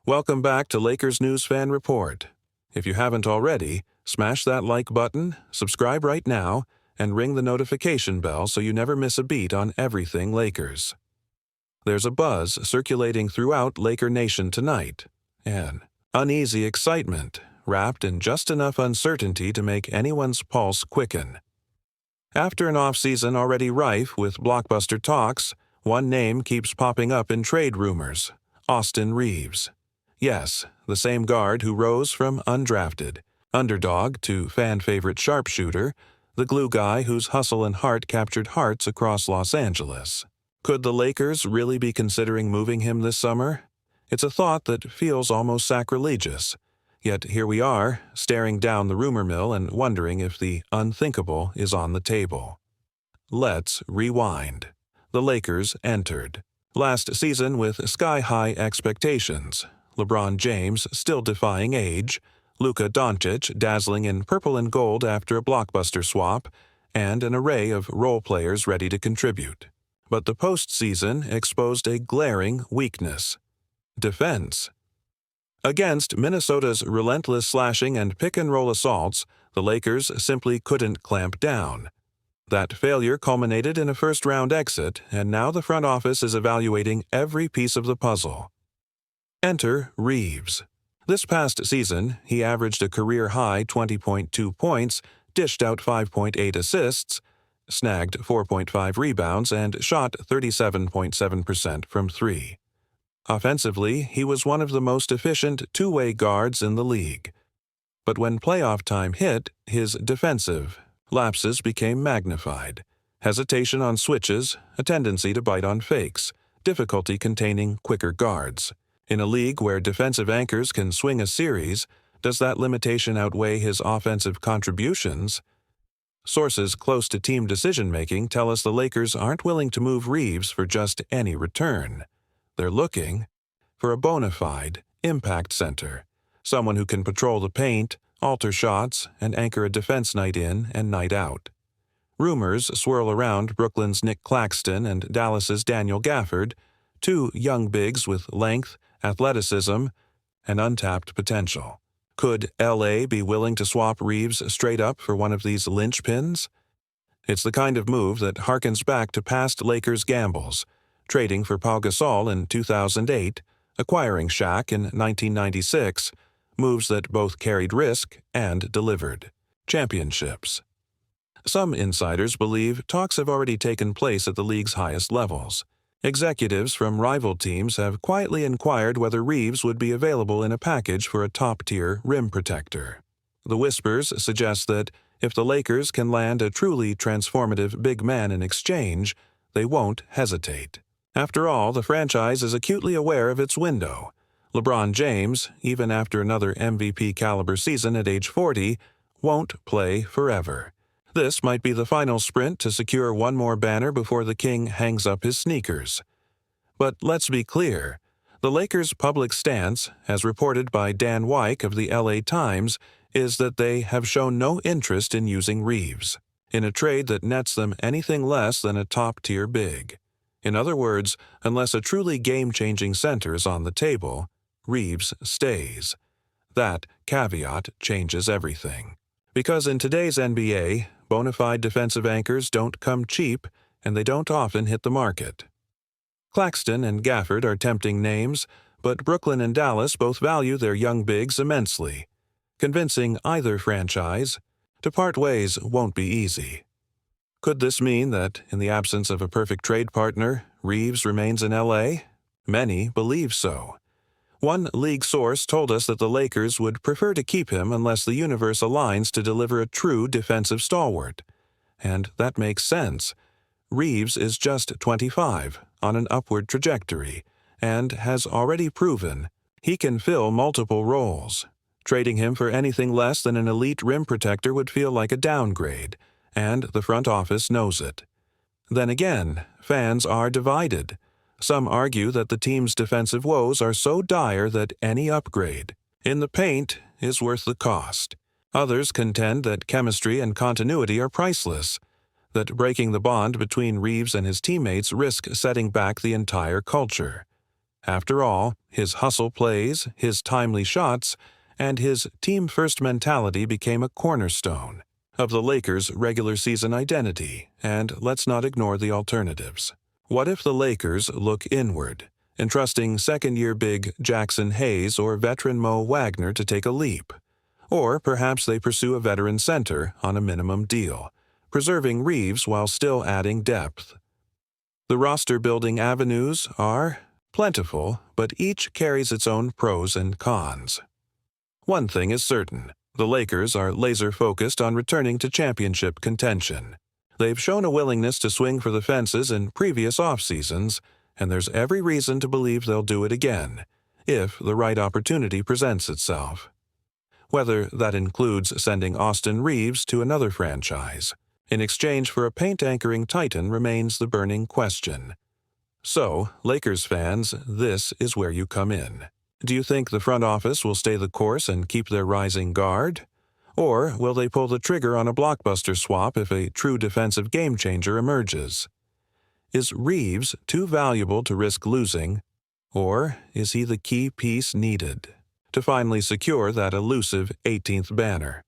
Welcome back to Lakers News Fan Report. If you haven't already, smash that like button, subscribe right now, and ring the notification bell so you never miss a beat on everything Lakers. There's a buzz circulating throughout Laker Nation tonight, an uneasy excitement wrapped in just enough uncertainty to make anyone's pulse quicken. After an offseason already rife with blockbuster talks, one name keeps popping up in trade rumors: Austin Reaves. Yes, the same guard who rose from undrafted, underdog to fan-favorite sharpshooter, the glue guy whose hustle and heart captured hearts across Los Angeles. Could the Lakers really be considering moving him this summer? It's a thought that feels almost sacrilegious. Yet here we are, staring down the rumor mill and wondering if the unthinkable is on the table. Let's rewind. The Lakers entered last season with sky-high expectations. LeBron James still defying age, Luka Doncic dazzling in purple and gold after a blockbuster swap, and an array of role players ready to contribute. But the postseason exposed a glaring weakness: defense. Against Minnesota's relentless slashing and pick-and-roll assaults, the Lakers simply couldn't clamp down. That failure culminated in a first-round exit, and now the front office is evaluating every piece of the puzzle. Enter Reaves. This past season, he averaged a career-high 20.2 points, dished out 5.8 assists, snagged 4.5 rebounds, and shot 37.7% from three. Offensively, he was one of the most efficient two-way guards in the league. But when playoff time hit, his defensive lapses became magnified. Hesitation on switches, a tendency to bite on fakes, difficulty containing quicker guards. In a league where defensive anchors can swing a series, does that limitation outweigh his offensive contributions? Sources close to team decision-making tell us the Lakers aren't willing to move Reaves for just any return. They're looking for a bona fide impact center, someone who can patrol the paint, alter shots, and anchor a defense night in and night out. Rumors swirl around Brooklyn's Nick Claxton and Dallas's Daniel Gafford, two young bigs with length, athleticism, and untapped potential. Could LA be willing to swap Reaves straight up for one of these linchpins? It's the kind of move that harkens back to past Lakers gambles, trading for Pau Gasol in 2008, acquiring Shaq in 1996, moves that both carried risk and delivered championships. Some insiders believe talks have already taken place at the league's highest levels. Executives from rival teams have quietly inquired whether Reaves would be available in a package for a top-tier rim protector. The whispers suggest that if the Lakers can land a truly transformative big man in exchange, they won't hesitate. After all, the franchise is acutely aware of its window. LeBron James, even after another MVP-caliber season at age 40, won't play forever. This might be the final sprint to secure one more banner before the king hangs up his sneakers. But let's be clear. The Lakers' public stance, as reported by Dan Wyke of the LA Times, is that they have shown no interest in using Reaves in a trade that nets them anything less than a top-tier big. In other words, unless a truly game-changing center is on the table, Reaves stays. That caveat changes everything. Because in today's NBA, bona fide defensive anchors don't come cheap, and they don't often hit the market. Claxton and Gafford are tempting names, but Brooklyn and Dallas both value their young bigs immensely. Convincing either franchise to part ways won't be easy. Could this mean that, in the absence of a perfect trade partner, Reaves remains in LA? Many believe so. One league source told us that the Lakers would prefer to keep him unless the universe aligns to deliver a true defensive stalwart. And that makes sense. Reaves is just 25, on an upward trajectory, and has already proven he can fill multiple roles. Trading him for anything less than an elite rim protector would feel like a downgrade, and the front office knows it. Then again, fans are divided. Some argue that the team's defensive woes are so dire that any upgrade in the paint is worth the cost. Others contend that chemistry and continuity are priceless, that breaking the bond between Reaves and his teammates risk setting back the entire culture. After all, his hustle plays, his timely shots, and his team-first mentality became a cornerstone of the Lakers' regular season identity, and let's not ignore the alternatives. What if the Lakers look inward, entrusting second-year big Jackson Hayes or veteran Mo Wagner to take a leap? Or perhaps they pursue a veteran center on a minimum deal, preserving Reaves while still adding depth. The roster-building avenues are plentiful, but each carries its own pros and cons. One thing is certain. The Lakers are laser-focused on returning to championship contention. They've shown a willingness to swing for the fences in previous off-seasons, and there's every reason to believe they'll do it again, if the right opportunity presents itself. Whether that includes sending Austin Reaves to another franchise in exchange for a paint-anchoring titan remains the burning question. So, Lakers fans, this is where you come in. Do you think the front office will stay the course and keep their rising guard? Or will they pull the trigger on a blockbuster swap if a true defensive game-changer emerges? Is Reaves too valuable to risk losing, or is he the key piece needed to finally secure that elusive 18th banner?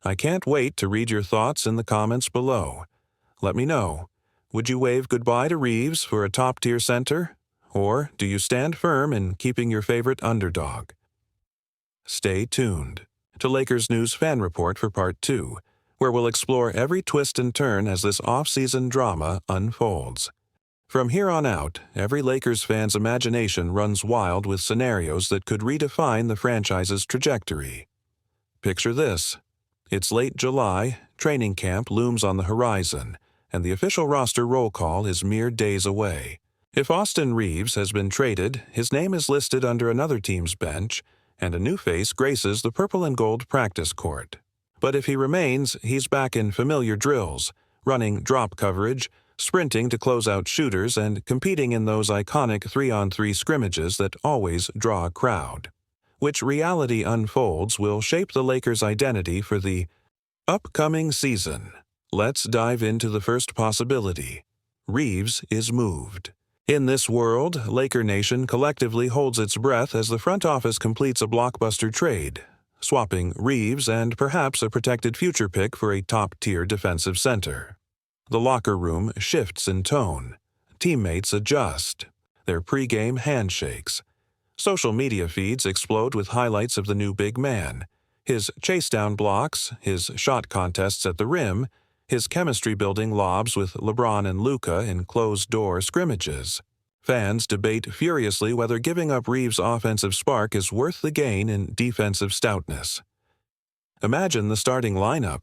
I can't wait to read your thoughts in the comments below. Let me know. Would you wave goodbye to Reaves for a top-tier center? Or do you stand firm in keeping your favorite underdog? Stay tuned to Lakers News Fan Report for Part 2, where we'll explore every twist and turn as this off-season drama unfolds. From here on out, every Lakers fan's imagination runs wild with scenarios that could redefine the franchise's trajectory. Picture this. It's late July, training camp looms on the horizon, and the official roster roll call is mere days away. If Austin Reaves has been traded, his name is listed under another team's bench, and a new face graces the purple and gold practice court. But if he remains, he's back in familiar drills, running drop coverage, sprinting to close out shooters, and competing in those iconic 3-on-3 scrimmages that always draw a crowd. Which reality unfolds will shape the Lakers' identity for the upcoming season. Let's dive into the first possibility. Reaves is moved. In this world, Laker Nation collectively holds its breath as the front office completes a blockbuster trade, swapping Reaves and perhaps a protected future pick for a top-tier defensive center. The locker room shifts in tone. Teammates adjust. Their pre-game handshakes. Social media feeds explode with highlights of the new big man, his chase-down blocks, his shot contests at the rim, his chemistry-building lobs with LeBron and Luka in closed-door scrimmages. Fans debate furiously whether giving up Reaves' offensive spark is worth the gain in defensive stoutness. Imagine the starting lineup.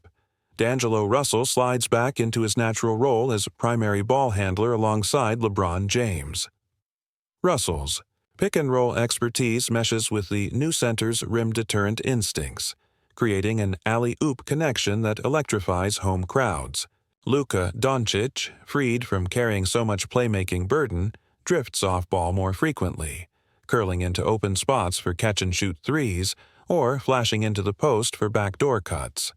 D'Angelo Russell slides back into his natural role as primary ball handler alongside LeBron James. Russell's pick-and-roll expertise meshes with the new center's rim-deterrent instincts, creating an alley-oop connection that electrifies home crowds. Luka Doncic, freed from carrying so much playmaking burden, drifts off ball more frequently, curling into open spots for catch-and-shoot threes or flashing into the post for backdoor cuts.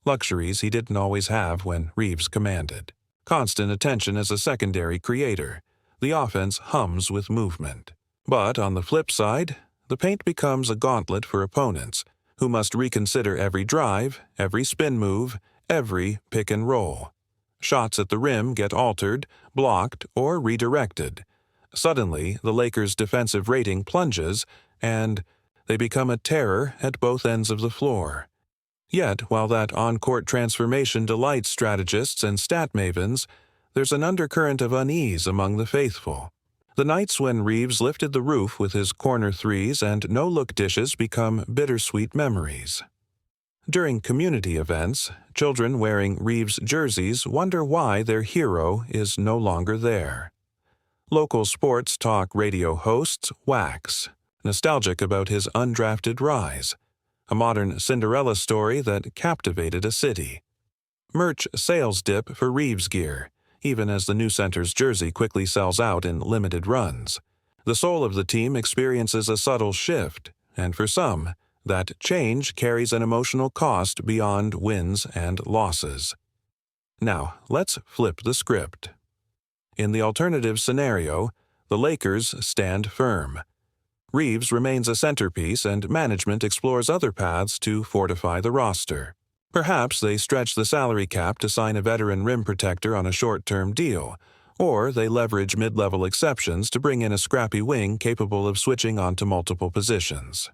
Luxuries he didn't always have when Reaves commanded. Constant attention as a secondary creator. The offense hums with movement. But on the flip side, the paint becomes a gauntlet for opponents, who must reconsider every drive, every spin move, every pick and roll. Shots at the rim get altered, blocked, or redirected. Suddenly, the Lakers' defensive rating plunges, and they become a terror at both ends of the floor. Yet, while that on-court transformation delights strategists and stat mavens, there's an undercurrent of unease among the faithful. The nights when Reaves lifted the roof with his corner threes and no-look dishes become bittersweet memories. During community events, children wearing Reaves jerseys wonder why their hero is no longer there. Local sports talk radio hosts wax, nostalgic about his undrafted rise, a modern Cinderella story that captivated a city. Merch sales dip for Reaves gear, even as the new center's jersey quickly sells out in limited runs. The soul of the team experiences a subtle shift, and for some, that change carries an emotional cost beyond wins and losses. Now, let's flip the script. In the alternative scenario, the Lakers stand firm. Reaves remains a centerpiece, and management explores other paths to fortify the roster. Perhaps they stretch the salary cap to sign a veteran rim protector on a short-term deal, or they leverage mid-level exceptions to bring in a scrappy wing capable of switching onto multiple positions.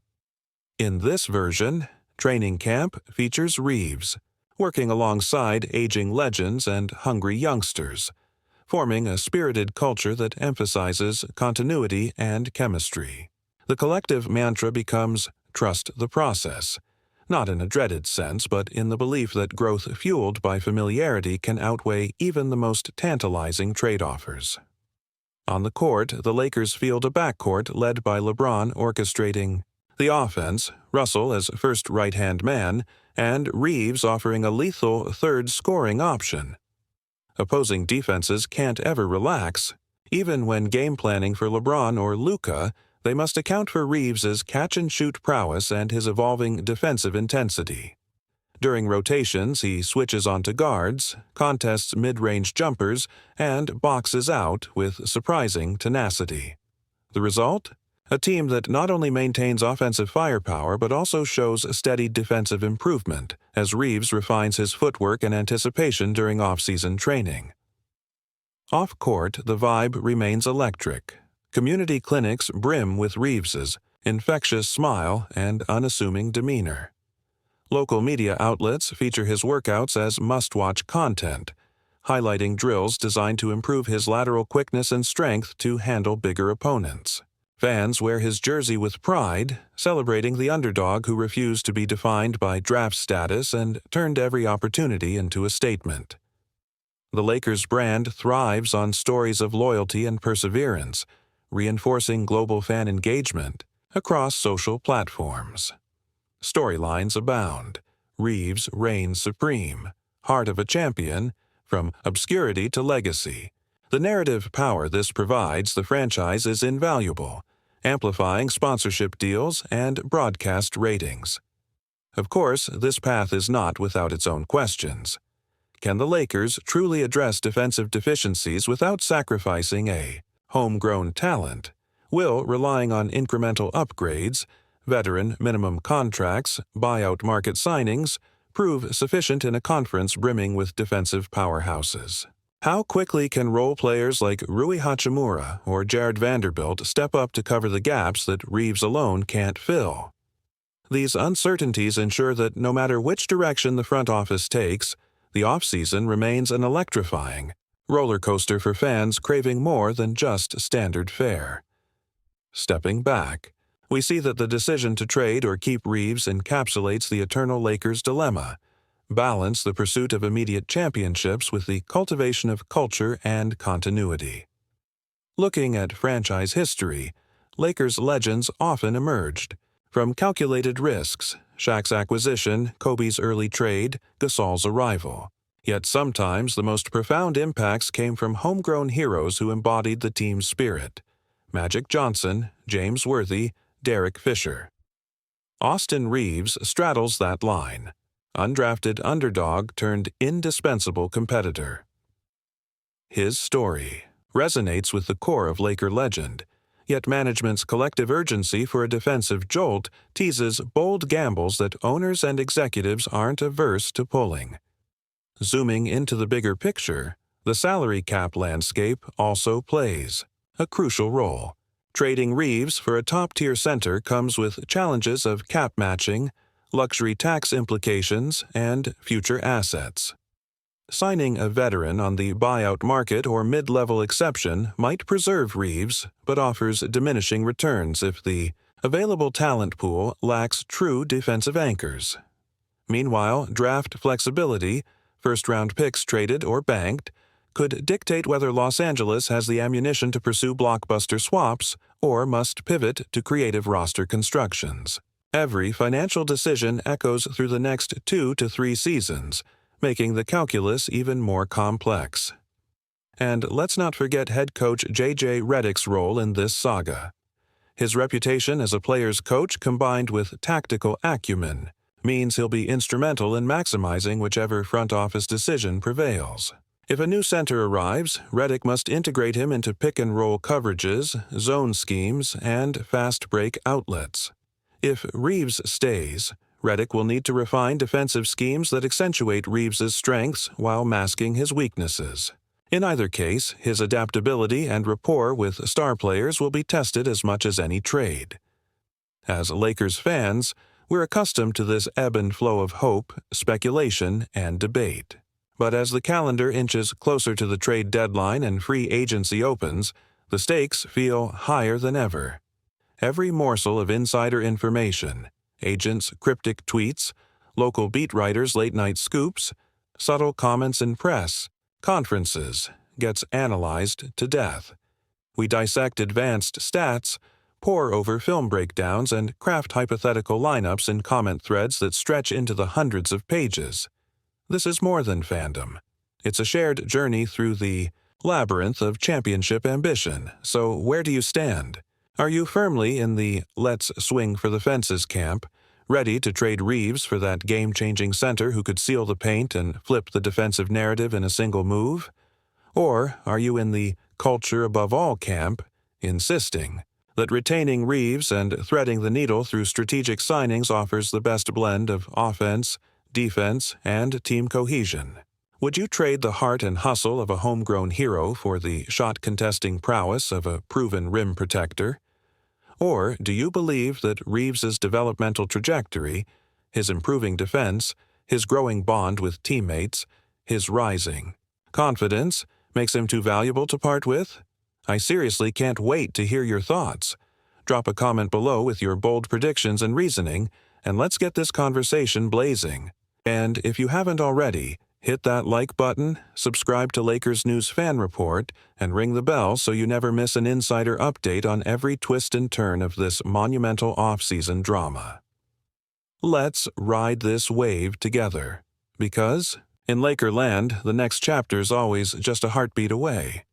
In this version, training camp features Reaves, working alongside aging legends and hungry youngsters, forming a spirited culture that emphasizes continuity and chemistry. The collective mantra becomes "trust the process," not in a dreaded sense, but in the belief that growth fueled by familiarity can outweigh even the most tantalizing trade offers. On the court, the Lakers field a backcourt led by LeBron orchestrating the offense, Russell as first right-hand man, and Reaves offering a lethal third scoring option. Opposing defenses can't ever relax. Even when game planning for LeBron or Luka, they must account for Reaves's catch-and-shoot prowess and his evolving defensive intensity. During rotations, he switches onto guards, contests mid-range jumpers, and boxes out with surprising tenacity. The result? A team that not only maintains offensive firepower but also shows steady defensive improvement as Reaves refines his footwork and anticipation during off-season training. Off-court, the vibe remains electric. Community clinics brim with Reaves's infectious smile and unassuming demeanor. Local media outlets feature his workouts as must-watch content, highlighting drills designed to improve his lateral quickness and strength to handle bigger opponents. Fans wear his jersey with pride, celebrating the underdog who refused to be defined by draft status and turned every opportunity into a statement. The Lakers' brand thrives on stories of loyalty and perseverance, reinforcing global fan engagement across social platforms. Storylines abound. Reaves reigns supreme, heart of a champion, from obscurity to legacy. The narrative power this provides the franchise is invaluable, amplifying sponsorship deals and broadcast ratings. Of course, this path is not without its own questions. Can the Lakers truly address defensive deficiencies without sacrificing a homegrown talent? Will relying on incremental upgrades, veteran minimum contracts, buyout market signings, prove sufficient in a conference brimming with defensive powerhouses? How quickly can role players like Rui Hachimura or Jared Vanderbilt step up to cover the gaps that Reaves alone can't fill? These uncertainties ensure that no matter which direction the front office takes, the offseason remains an electrifying roller coaster for fans craving more than just standard fare. Stepping back, we see that the decision to trade or keep Reaves encapsulates the eternal Lakers dilemma: balance the pursuit of immediate championships with the cultivation of culture and continuity. Looking at franchise history, Lakers legends often emerged from calculated risks: Shaq's acquisition, Kobe's early trade, Gasol's arrival. Yet sometimes the most profound impacts came from homegrown heroes who embodied the team's spirit: Magic Johnson, James Worthy, Derek Fisher. Austin Reaves straddles that line. Undrafted underdog turned indispensable competitor. His story resonates with the core of Laker legend, yet management's collective urgency for a defensive jolt teases bold gambles that owners and executives aren't averse to pulling. Zooming into the bigger picture, the salary cap landscape also plays a crucial role. Trading Reaves for a top-tier center comes with challenges of cap matching, luxury tax implications, and future assets. Signing a veteran on the buyout market or mid-level exception might preserve Reaves, but offers diminishing returns if the available talent pool lacks true defensive anchors. Meanwhile, draft flexibility, first-round picks traded or banked, could dictate whether Los Angeles has the ammunition to pursue blockbuster swaps or must pivot to creative roster constructions. Every financial decision echoes through the next 2 to 3 seasons, making the calculus even more complex. And let's not forget head coach J.J. Redick's role in this saga. His reputation as a player's coach combined with tactical acumen means he'll be instrumental in maximizing whichever front office decision prevails. If a new center arrives, Redick must integrate him into pick-and-roll coverages, zone schemes, and fast-break outlets. If Reaves stays, Redick will need to refine defensive schemes that accentuate Reeves's strengths while masking his weaknesses. In either case, his adaptability and rapport with star players will be tested as much as any trade. As Lakers fans, we're accustomed to this ebb and flow of hope, speculation, and debate. But as the calendar inches closer to the trade deadline and free agency opens, the stakes feel higher than ever. Every morsel of insider information, agents' cryptic tweets, local beat writers' late-night scoops, subtle comments in press, conferences, gets analyzed to death. We dissect advanced stats, pore over film breakdowns, and craft hypothetical lineups in comment threads that stretch into the hundreds of pages. This is more than fandom. It's a shared journey through the labyrinth of championship ambition. So where do you stand? Are you firmly in the let's swing for the fences camp, ready to trade Reaves for that game-changing center who could seal the paint and flip the defensive narrative in a single move? Or are you in the culture above all camp, insisting that retaining Reaves and threading the needle through strategic signings offers the best blend of offense, defense, and team cohesion? Would you trade the heart and hustle of a homegrown hero for the shot-contesting prowess of a proven rim protector? Or do you believe that Reeves's developmental trajectory, his improving defense, his growing bond with teammates, his rising confidence, makes him too valuable to part with? I seriously can't wait to hear your thoughts. Drop a comment below with your bold predictions and reasoning, and let's get this conversation blazing. And if you haven't already, hit that like button, subscribe to Lakers News Fan Report, and ring the bell so you never miss an insider update on every twist and turn of this monumental off-season drama. Let's ride this wave together. Because in Lakerland, the next chapter's always just a heartbeat away.